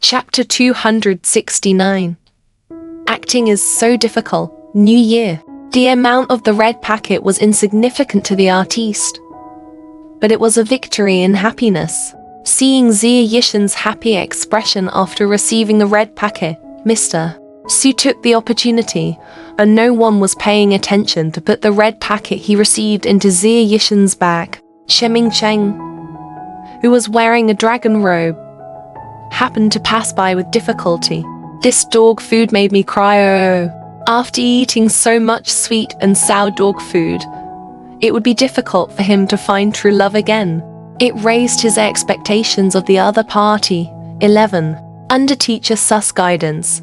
Chapter 269. Acting is so difficult. New Year. The amount of the red packet was insignificant to the artiste, but it was a victory in happiness. Seeing Xie Yishen's happy expression after receiving the red packet, Mr. Su took the opportunity, and no one was paying attention, to put the red packet he received into Xie Yishen's bag. Sheming Cheng, who was wearing a dragon robe, happened to pass by with difficulty. This dog food made me cry. Oh. After eating so much sweet and sour dog food, it would be difficult for him to find true love again. It raised his expectations of the other party. 11. Under teacher Su's guidance,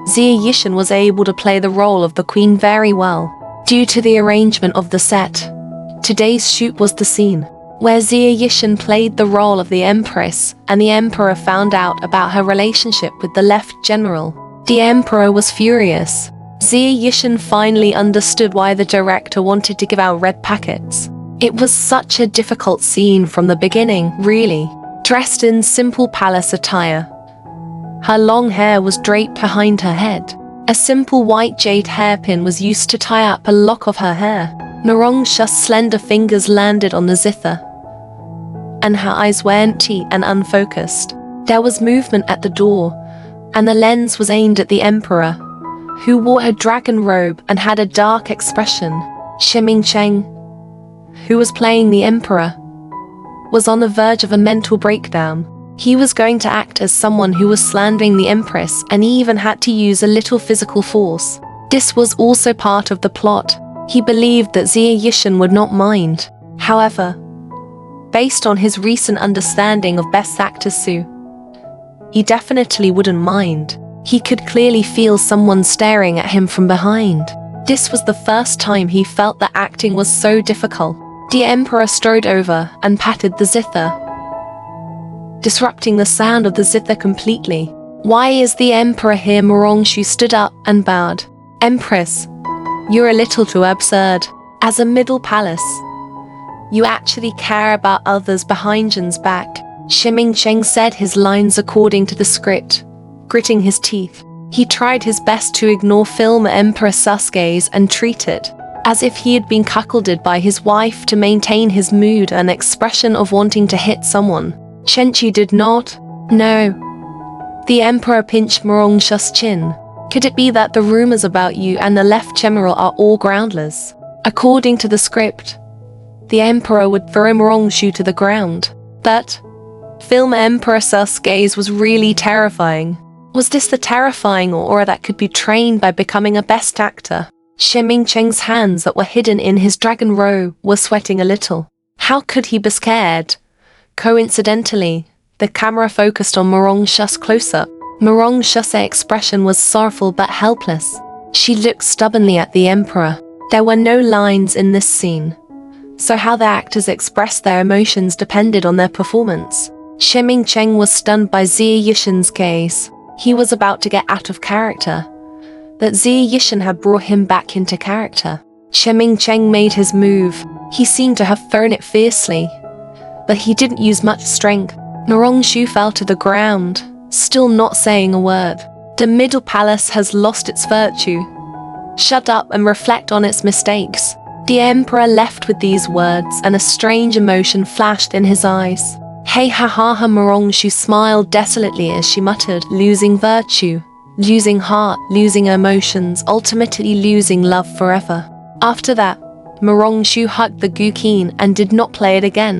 Xie Yishen was able to play the role of the queen very well. Due to the arrangement of the set, today's shoot was the scene where Xie Yishen played the role of the empress, and the emperor found out about her relationship with the left general. The emperor was furious. Xie Yishen finally understood why the director wanted to give out red packets. It was such a difficult scene from the beginning, really. Dressed in simple palace attire, her long hair was draped behind her head. A simple white jade hairpin was used to tie up a lock of her hair. Wuxia's slender fingers landed on the zither, and her eyes were empty and unfocused. There was movement at the door, and the lens was aimed at the emperor, who wore a dragon robe and had a dark expression. Shiming Cheng, who was playing the emperor, was on the verge of a mental breakdown. He was going to act as someone who was slandering the empress, and he even had to use a little physical force. This was also part of the plot. He believed that Xie Yishen would not mind. However, based on his recent understanding of Best Actor Su, he definitely wouldn't mind. He could clearly feel someone staring at him from behind. This was the first time he felt that acting was so difficult. The emperor strode over and patted the zither, disrupting the sound of the zither completely. Why is the emperor here? Wuxia stood up and bowed. Empress, you're a little too absurd. As a middle palace, you actually care about others behind Jin's back. Shiming Cheng said his lines according to the script, gritting his teeth. He tried his best to ignore film Emperor Su's gaze and treat it as if he had been cuckolded by his wife to maintain his mood and expression of wanting to hit someone. Chenchi did not. No. The emperor pinched Wuxia's chin. Could it be that the rumors about you and the left general are all groundless? According to the script, the emperor would throw Wuxia to the ground. But film Emperor Su's gaze was really terrifying. Was this the terrifying aura that could be trained by becoming a best actor? Shiming Cheng's hands that were hidden in his dragon robe were sweating a little. How could he be scared? Coincidentally, the camera focused on Wuxia's close-up. Wuxia's expression was sorrowful but helpless. She looked stubbornly at the emperor. There were no lines in this scene, so how the actors expressed their emotions depended on their performance. Shiming Cheng was stunned by Xie Yishen's gaze. He was about to get out of character, but Xie Yishen had brought him back into character. Shiming Cheng made his move. He seemed to have thrown it fiercely, but he didn't use much strength. Wuxia fell to the ground, still not saying a word. The middle palace has lost its virtue. Shut up and reflect on its mistakes. The emperor left with these words, and a strange emotion flashed in his eyes. Hey ha ha ha. Wuxia smiled desolately as she muttered, losing virtue, losing heart, losing emotions, ultimately losing love forever. After that, Wuxia hugged the guqin and did not play it again.